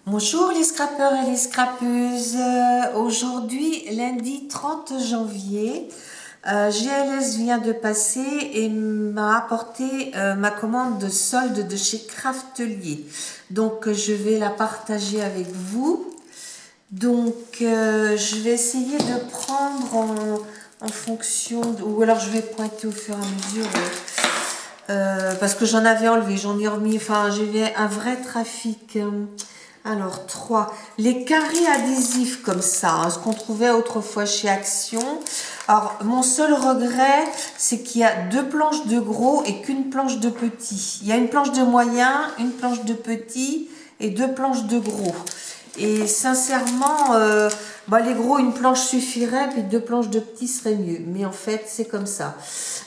Bonjour les scrappeurs et les scrappeuses. Aujourd'hui, lundi 30 janvier, GLS vient de passer et m'a apporté ma commande de solde de chez Craftelier. Donc, je vais la partager avec vous. Donc, je vais essayer de prendre en fonction, ou alors je vais pointer au fur et à mesure. Parce que j'en avais enlevé, j'en ai remis, enfin j'avais un vrai trafic. Alors 3, les carrés adhésifs comme ça, hein, ce qu'on trouvait autrefois chez Action. Alors mon seul regret, c'est qu'il y a 2 planches de gros et qu'une planche de petit. Il y a une planche de moyen, une planche de petit et 2 planches de gros. Et sincèrement, les gros, une planche suffirait, puis 2 planches de petits serait mieux. Mais en fait, c'est comme ça.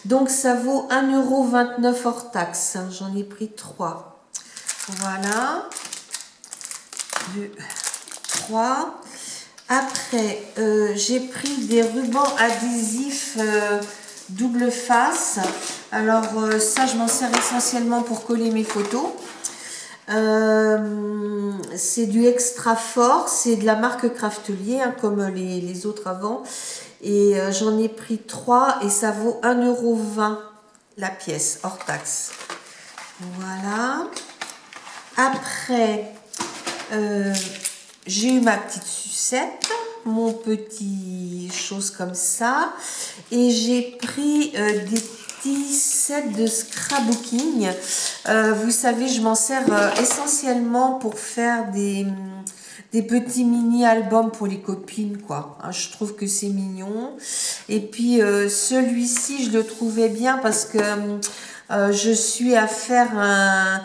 Donc, ça vaut 1,29 € hors taxe. J'en ai pris 3. Voilà. 2, 3. Après, j'ai pris des rubans adhésifs double face. Alors, ça, je m'en sers essentiellement pour coller mes photos. C'est du extra fort, c'est de la marque Craftelier, hein, comme les autres avant. Et j'en ai pris 3 et ça vaut 1,20 € la pièce, hors taxe. Voilà. Après, j'ai eu ma petite sucette, mon petit chose comme ça. Et j'ai pris des petits sets de scrapbooking. Vous savez, je m'en sers essentiellement pour faire des petits mini-albums pour les copines, quoi. Hein, je trouve que c'est mignon. Et puis, celui-ci, je le trouvais bien parce que je suis à faire un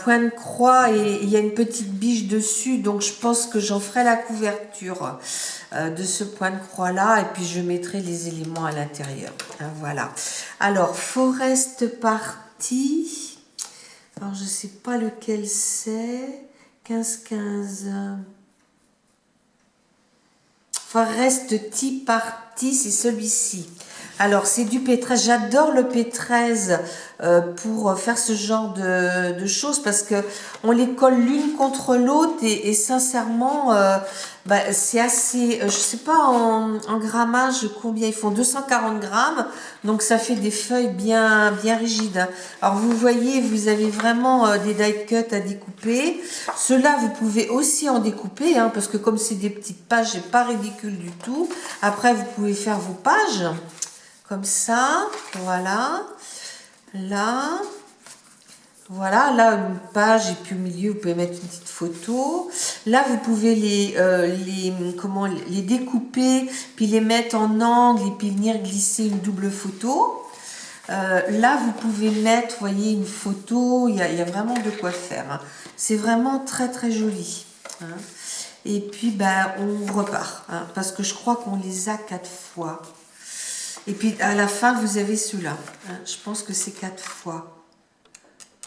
point de croix et il y a une petite biche dessus, donc je pense que j'en ferai la couverture de ce point de croix là et puis je mettrai les éléments à l'intérieur. Hein, voilà. Alors, Forest Party. Alors, je sais pas lequel c'est. 15-15. Forest Tea Party, c'est celui-ci. Alors, c'est du P13. J'adore le P13 pour faire ce genre de choses parce que on les colle l'une contre l'autre et sincèrement, c'est assez. Je sais pas en grammage combien ils font. 240 grammes. Donc, ça fait des feuilles bien rigides. Alors, vous voyez, vous avez vraiment des die cut à découper. Ceux-là, vous pouvez aussi en découper hein, parce que comme c'est des petites pages, c'est pas ridicule du tout. Après, vous pouvez faire vos pages. Comme ça, voilà, là, voilà, là une page et puis au milieu vous pouvez mettre une petite photo. Là vous pouvez les découper puis les mettre en angle et puis venir glisser une double photo. Là vous pouvez mettre, vous voyez, une photo, il y a vraiment de quoi faire. Hein. C'est vraiment très joli. Hein. Et puis on repart hein, parce que je crois qu'on les a 4 fois. Et puis à la fin, vous avez ceux-là. Hein. Je pense que c'est 4 fois.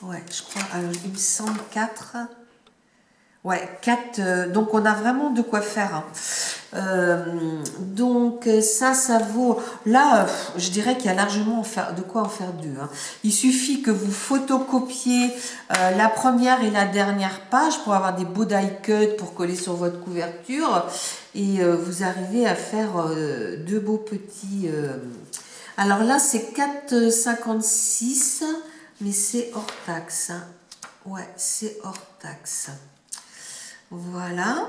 Ouais, je crois. Alors, il me semble 4. Ouais, 4. Donc on a vraiment de quoi faire. Hein. Donc ça vaut. Là, je dirais qu'il y a largement de quoi en faire 2. Hein. Il suffit que vous photocopiez la première et la dernière page pour avoir des beaux die cut pour coller sur votre couverture. Et vous arrivez à faire 2 beaux petits. Alors là, c'est 4,56, mais c'est hors taxe. Hein. Ouais, c'est hors taxe. Voilà.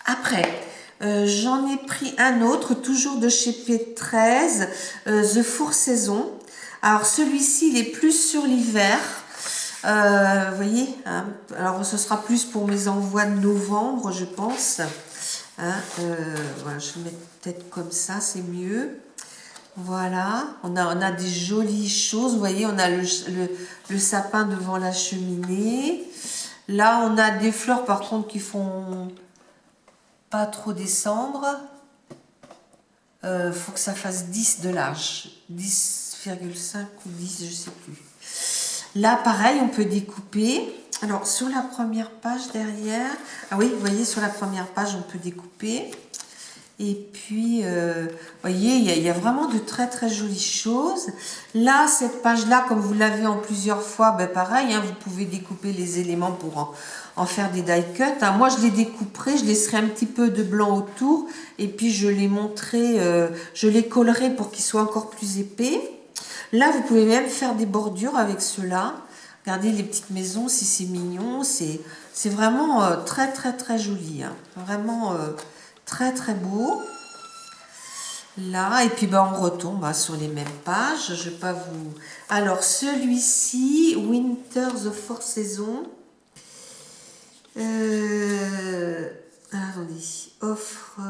Après, j'en ai pris un autre, toujours de chez P13, The Four Saison. Alors celui-ci, il est plus sur l'hiver. Vous voyez, hein, alors ce sera plus pour mes envois de novembre, je pense. Hein, voilà, je vais mettre peut-être comme ça, c'est mieux. Voilà, on a des jolies choses. Vous voyez, on a le sapin devant la cheminée. Là, on a des fleurs, par contre, qui font pas trop descendre. Faut que ça fasse 10 de large. 10,5 ou 10, je sais plus. Là, pareil, on peut découper. Alors, sur la première page derrière... Ah oui, vous voyez, sur la première page, on peut découper. Et puis, vous voyez, il y a vraiment de très très jolies choses. Là, cette page-là, comme vous l'avez en plusieurs fois, ben pareil, hein, vous pouvez découper les éléments pour en faire des die cuts. Hein. Moi, je les découperai, je laisserai un petit peu de blanc autour, et puis je les montrerai, je les collerai pour qu'ils soient encore plus épais. Là, vous pouvez même faire des bordures avec ceux-là. Regardez les petites maisons, si c'est mignon, c'est vraiment très très très joli. Hein. Vraiment très très beau. Là, et puis ben, on retombe sur les mêmes pages. Je vais pas vous... Alors, celui-ci, Winter the Four Seasons. Attendez, offre...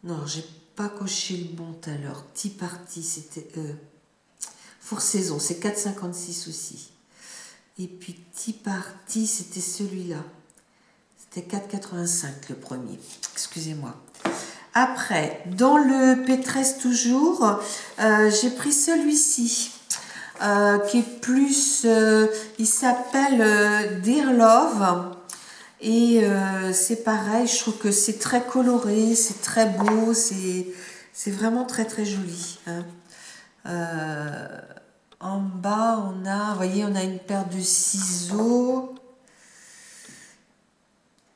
Non, j'ai pas coché le bon tout à l'heure. Tea Party, c'était... Four Seasons, c'est 4,56 aussi. Et puis Tea Party, c'était celui-là. C'était 4,85 le premier. Excusez-moi. Après, dans le P13 toujours, j'ai pris celui-ci. Qui est plus... il s'appelle Dear Love. Et c'est pareil, je trouve que c'est très coloré, c'est très beau, c'est vraiment très très joli. Hein. En bas, on a, vous voyez, on a une paire de ciseaux,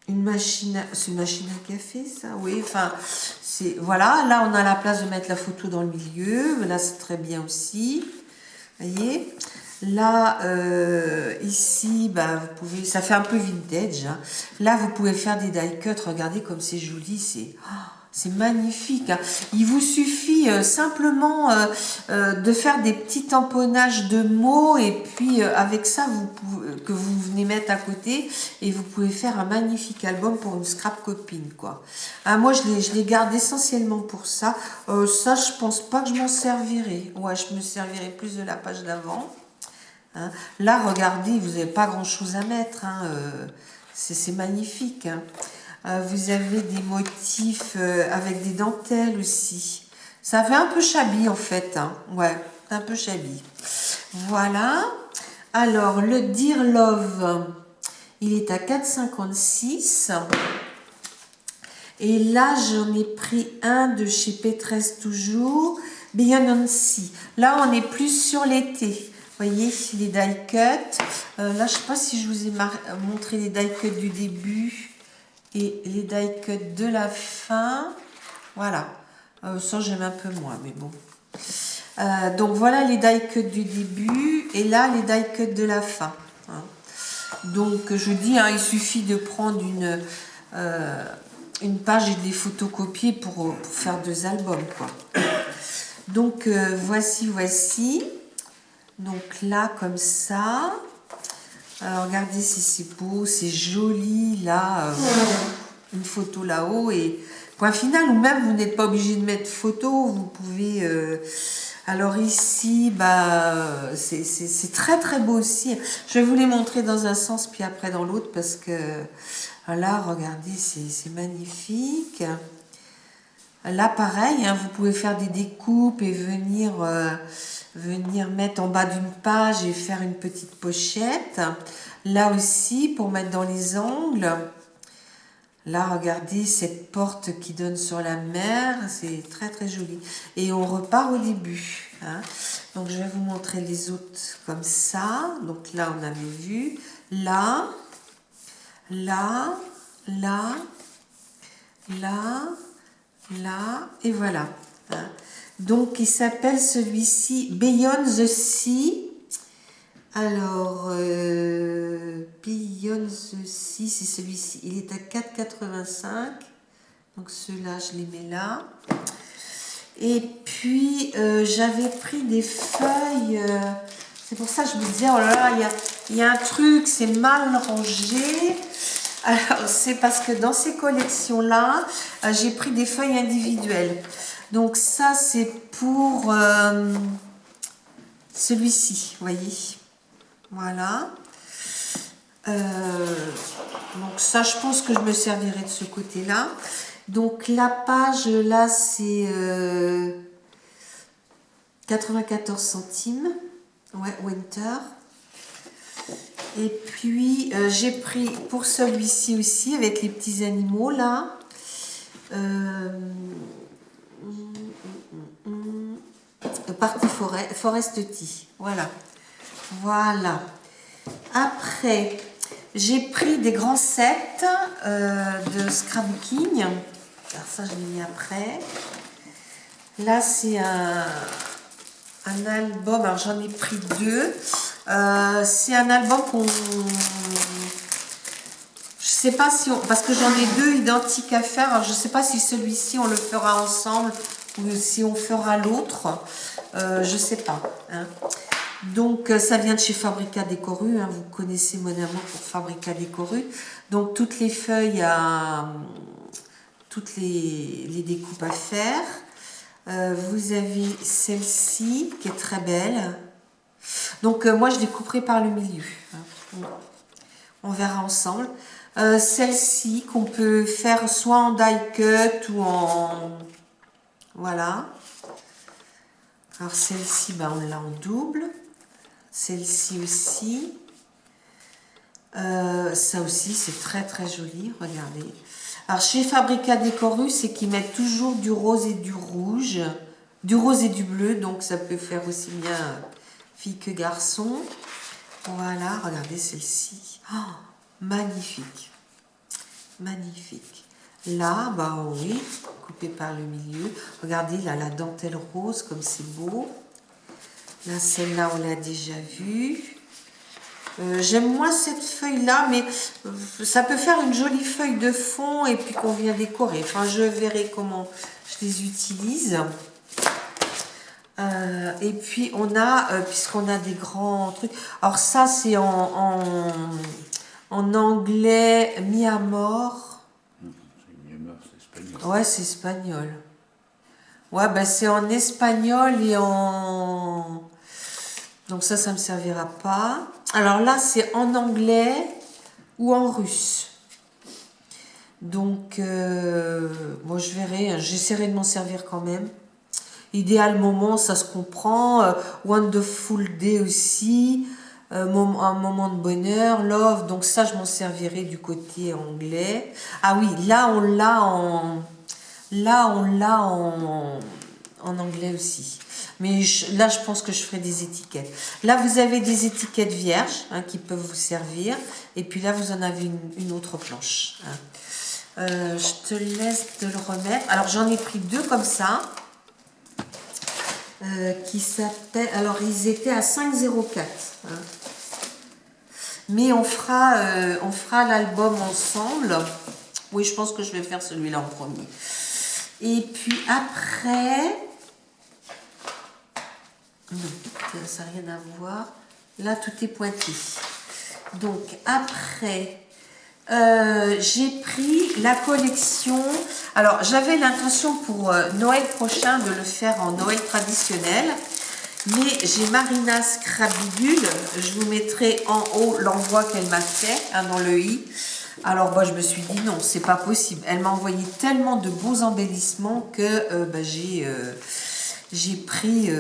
c'est une machine à café, ça, oui, enfin, c'est, voilà, là, on a la place de mettre la photo dans le milieu, là, c'est très bien aussi, vous voyez. Là, ici, bah, vous pouvez, ça fait un peu vintage, hein. Là, vous pouvez faire des die cuts, regardez comme c'est joli, c'est magnifique. Hein. Il vous suffit simplement de faire des petits tamponnages de mots et puis avec ça que vous venez mettre à côté et vous pouvez faire un magnifique album pour une scrap copine, quoi. Ah, moi, je les garde essentiellement pour ça. Ça, je pense pas que je m'en servirai. Ouais, je me servirai plus de la page d'avant. Hein. Là, regardez, vous n'avez pas grand-chose à mettre. Hein. C'est magnifique. Hein. Vous avez des motifs avec des dentelles aussi. Ça fait un peu shabby en fait. Hein. Ouais, un peu shabby. Voilà. Alors, le Dear Love, il est à 4,56. Et là, j'en ai pris un de chez P13 toujours. Beyoncé. Là, on est plus sur l'été. Vous voyez, les die cuts. Là, je ne sais pas si je vous ai montré les die cuts du début et les die cuts de la fin. Voilà. Ça, j'aime un peu moins, mais bon. Donc, voilà les die cuts du début et là, les die cuts de la fin. Hein. Donc, je dis, hein, il suffit de prendre une page et de les photocopier pour faire 2 albums, quoi. Donc, voici. Donc là, comme ça. Alors, regardez si c'est beau, c'est joli, là. Une photo là-haut. Et point final, ou même, vous n'êtes pas obligé de mettre photo. Vous pouvez... alors ici, bah, c'est très très beau aussi. Je vais vous les montrer dans un sens, puis après dans l'autre, parce que... Là, regardez, c'est magnifique. Là, pareil, hein, vous pouvez faire des découpes et venir mettre en bas d'une page et faire une petite pochette. Là aussi, pour mettre dans les angles. Là, regardez cette porte qui donne sur la mer. C'est très, très joli. Et on repart au début. Hein. Donc, je vais vous montrer les autres comme ça. Donc, là, on avait vu. Là, là, là, et voilà. Hein. Donc, il s'appelle celui-ci Beyond the Sea. Alors, Beyond the Sea, c'est celui-ci. Il est à 4,85. Donc, ceux-là, je les mets là. Et puis, j'avais pris des feuilles. C'est pour ça que je me disais, oh là là, il y a un truc, c'est mal rangé. Alors, c'est parce que dans ces collections-là, j'ai pris des feuilles individuelles. Donc, ça, c'est pour celui-ci, vous voyez. Voilà. Donc, ça, je pense que je me servirai de ce côté-là. Donc, la page, là, c'est 94 centimes. Ouais, Winter. Et puis, j'ai pris pour celui-ci aussi, avec les petits animaux, là. Partie Forest Tea. Voilà. Voilà. Après, j'ai pris des grands sets de scrapbooking. Alors ça, je l'ai mis après. Là, c'est un album. Alors, j'en ai pris deux. C'est un album qu'on... Je sais pas si on... Parce que j'en ai deux identiques à faire. Alors, je sais pas si celui-ci, on le fera ensemble ou si on fera l'autre. Je sais pas. Hein. Donc, ça vient de chez Fabrica Décoru. Hein. Vous connaissez mon amour pour Fabrica Décoru. Donc, toutes les feuilles toutes les découpes à faire. Vous avez celle-ci qui est très belle. Donc, moi, je découperai par le milieu. Hein. On verra ensemble. Celle-ci qu'on peut faire soit en die cut ou en... Voilà. Alors, celle-ci, ben, on l'a en double. Celle-ci aussi. Ça aussi, c'est très très joli. Regardez. Alors, chez Fabrica Décoru, c'est qu'ils mettent toujours du rose et du rouge. Du rose et du bleu. Donc, ça peut faire aussi bien fille que garçon. Voilà, regardez celle-ci. Oh, magnifique. Magnifique. Là, bah oui, coupé par le milieu. Regardez, là, la dentelle rose, comme c'est beau. Là, celle-là, on l'a déjà vue. J'aime moins cette feuille-là, mais ça peut faire une jolie feuille de fond et puis qu'on vient décorer. Enfin, je verrai comment je les utilise. Et puis, on a, puisqu'on a des grands trucs... Alors, ça, c'est en anglais, mi à mort. C'est espagnol. Ouais, c'est espagnol. Ouais, ben c'est en espagnol et en... Donc ça me servira pas. Alors là, c'est en anglais ou en russe. Donc, bon, je verrai. Hein, j'essaierai de m'en servir quand même. Idéal moment, ça se comprend. Wonderful Day aussi. Un moment de bonheur. Love. Donc ça, je m'en servirai du côté anglais. Ah oui, là, on l'a en... Là, on l'a en anglais aussi. Mais là, je pense que je ferai des étiquettes. Là, vous avez des étiquettes vierges hein, qui peuvent vous servir. Et puis là, vous en avez une autre planche. Hein. Je te laisse de le remettre. Alors, j'en ai pris deux comme ça. Qui s'appellent... Alors, ils étaient à 5,04. Hein. Mais on fera l'album ensemble. Oui, je pense que je vais faire celui-là en premier. Et puis après... Non, ça n'a rien à voir. Là, tout est pointé. Donc, après, j'ai pris la collection. Alors, j'avais l'intention pour Noël prochain de le faire en Noël traditionnel. Mais j'ai Marina Scrabidule. Je vous mettrai en haut l'envoi qu'elle m'a fait hein, dans le i. Alors, bah, je me suis dit non, c'est pas possible. Elle m'a envoyé tellement de beaux embellissements que bah, j'ai pris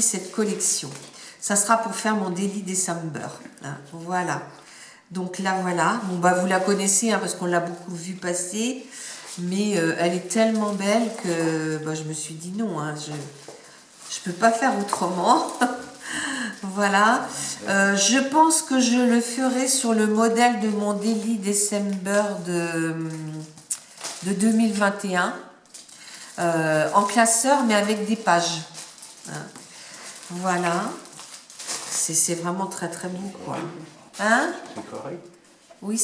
cette collection. Ça sera pour faire mon Daily December. Hein, voilà. Donc là, voilà. Bon, bah, vous la connaissez hein, parce qu'on l'a beaucoup vue passer. Mais elle est tellement belle que bah, je me suis dit non. Hein, je peux pas faire autrement. Voilà. Je pense que je le ferai sur le modèle de mon Daily December de 2021. En classeur, mais avec des pages. Hein. Voilà. C'est vraiment très très beau, quoi. Hein? C'est carré? Oui,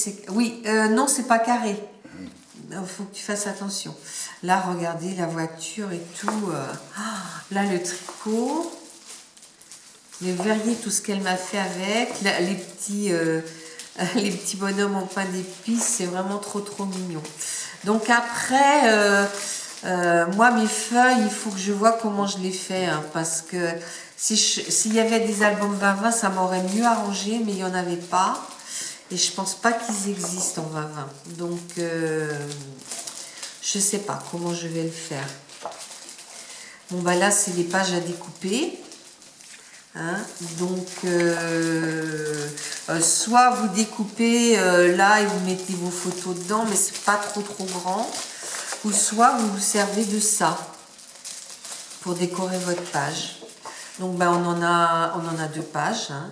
non, c'est pas carré. Il faut que tu fasses attention. Là, regardez la voiture et tout. Là, le tricot. Mais vous verriez tout ce qu'elle m'a fait avec. Là, les petits bonhommes en pain d'épices, c'est vraiment trop trop mignon. Donc après, moi mes feuilles, il faut que je vois comment je les fais. Hein, parce que s'il y avait des albums 2020, ça m'aurait mieux arrangé, mais il n'y en avait pas. Et je pense pas qu'ils existent en 2020. Donc, je sais pas comment je vais le faire. Bon, bah là, c'est les pages à découper. Hein, donc, soit vous découpez là et vous mettez vos photos dedans, mais c'est pas trop grand. Ou soit vous vous servez de ça pour décorer votre page. Donc, ben, on en a 2 pages. Hein.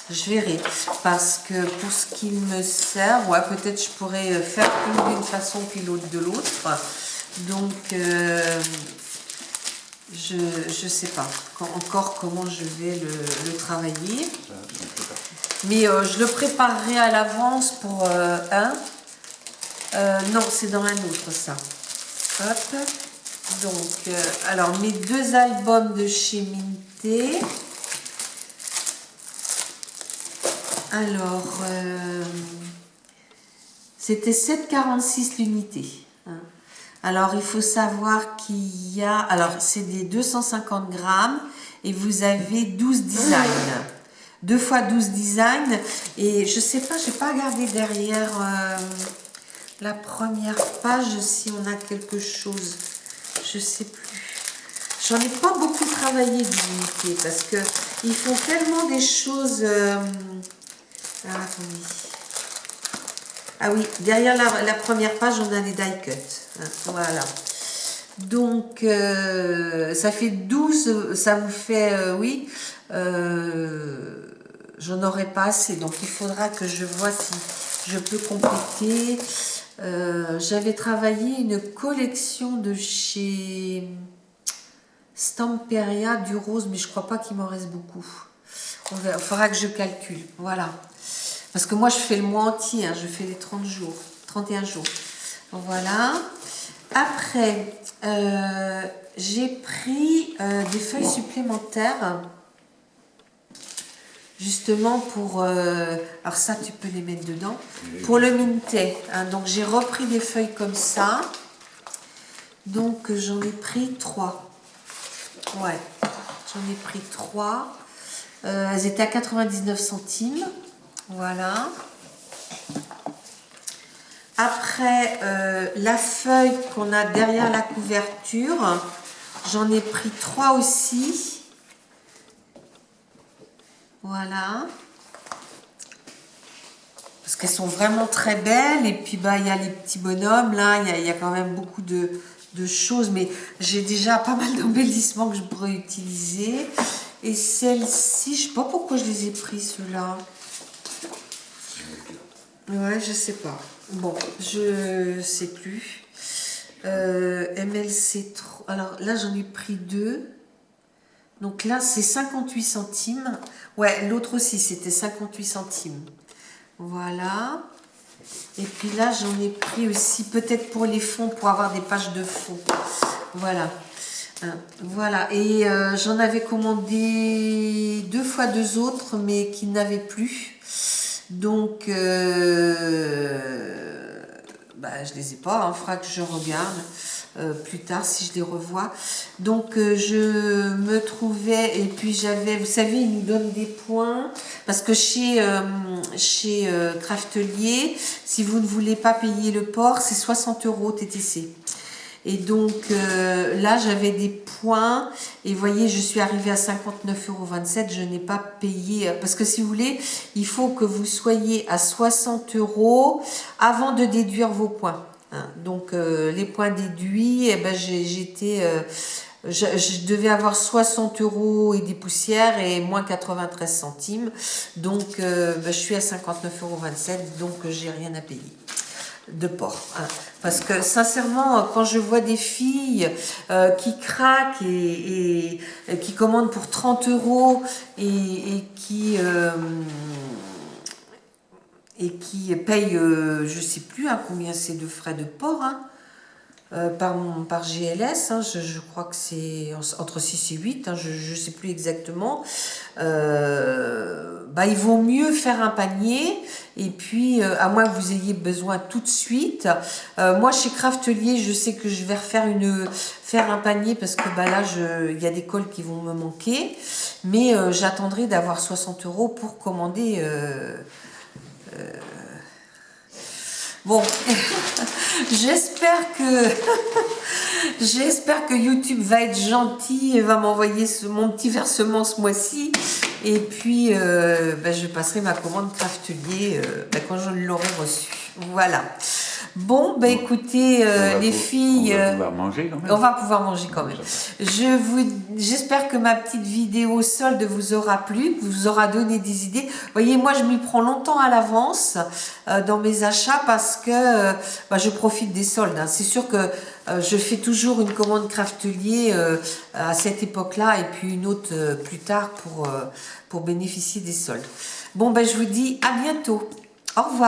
Je verrai. Parce que pour ce qu'il me sert, ouais, peut-être je pourrais faire une d'une façon puis l'autre de l'autre. Donc, je sais pas encore comment je vais le travailler. Mais je le préparerai à l'avance pour un. Non, c'est dans un autre ça. Hop. Donc, alors mes 2 albums de chez Minté. Alors, c'était 7,46 l'unité. Hein. Alors, il faut savoir qu'il y a... Alors, c'est des 250 grammes et vous avez 12 designs. 2 x 12 designs. Et je sais pas, je n'ai pas regardé derrière la première page si on a quelque chose. Je sais plus. J'en ai pas beaucoup travaillé d'unité parce que ils font tellement des choses... Ah, attendez. Ah oui, derrière la première page, on a les die cut. Hein, voilà. Donc, ça fait 12, ça vous fait, oui, j'en aurai pas assez. Donc, il faudra que je vois si je peux compléter. J'avais travaillé une collection de chez Stamperia du rose, mais je crois pas qu'il m'en reste beaucoup. Il faudra que je calcule. Voilà. Parce que moi, je fais le mois entier, hein, je fais les 30 jours, 31 jours. Voilà. Après, j'ai pris des feuilles supplémentaires, justement pour... alors ça, tu peux les mettre dedans. Pour le Minté. Hein, donc, j'ai repris des feuilles comme ça. Donc, j'en ai pris 3. Ouais, j'en ai pris 3. Elles étaient à 99 centimes. Voilà. Après, la feuille qu'on a derrière la couverture, j'en ai pris 3 aussi. Voilà. Parce qu'elles sont vraiment très belles. Et puis, bah, il y a les petits bonhommes, là. Il y a quand même beaucoup de choses. Mais j'ai déjà pas mal d'embellissements que je pourrais utiliser. Et celle-ci, je sais pas pourquoi je les ai pris, ceux-là. Ouais, je sais pas. Bon, je sais plus. MLC 3. Alors là, j'en ai pris 2. Donc là, c'est 58 centimes. Ouais, l'autre aussi, c'était 58 centimes. Voilà. Et puis là, j'en ai pris aussi, peut-être pour les fonds, pour avoir des pages de fond. Voilà. Voilà. Et j'en avais commandé 2 fois 2 autres, mais qui n'avaient plus. Donc, bah, je les ai pas, il faudra que je regarde plus tard si je les revois. Donc, je me trouvais, et puis j'avais, vous savez, ils nous donnent des points, parce que chez Craftelier, si vous ne voulez pas payer le port, c'est 60 € TTC. Et donc là, j'avais des points et vous voyez, je suis arrivée à 59,27 €. Je n'ai pas payé parce que si vous voulez, il faut que vous soyez à 60 € avant de déduire vos points. Hein. Donc les points déduits, eh ben, je devais avoir 60 € et des poussières et moins 93 centimes. Donc ben, je suis à 59,27 €, donc j'ai rien à payer de port. Hein. Parce que sincèrement, quand je vois des filles qui craquent et qui commandent pour 30 € et qui payent, je sais plus hein, combien c'est de frais de port, hein, par GLS, hein, je crois que c'est entre 6 et 8, hein, je ne sais plus exactement. Bah, il vaut mieux faire un panier, et puis, à moins que vous ayez besoin tout de suite. Moi, chez Craftelier, je sais que je vais faire un panier, parce que bah, là, il y a des cols qui vont me manquer, mais j'attendrai d'avoir 60 € pour commander... Bon, j'espère que j'espère que YouTube va être gentil et va m'envoyer mon petit versement ce mois-ci. Et puis, je passerai ma commande Craftelier quand je l'aurai reçue. Voilà. Bon, écoutez, les filles... On va pouvoir manger quand même. On va pouvoir manger quand même. J'espère que ma petite vidéo solde vous aura plu, vous aura donné des idées. Vous voyez, moi, je m'y prends longtemps à l'avance dans mes achats parce que je profite des soldes. Hein. C'est sûr que je fais toujours une commande Craftelier à cette époque-là et puis une autre plus tard pour bénéficier des soldes. Bon, je vous dis à bientôt. Au revoir.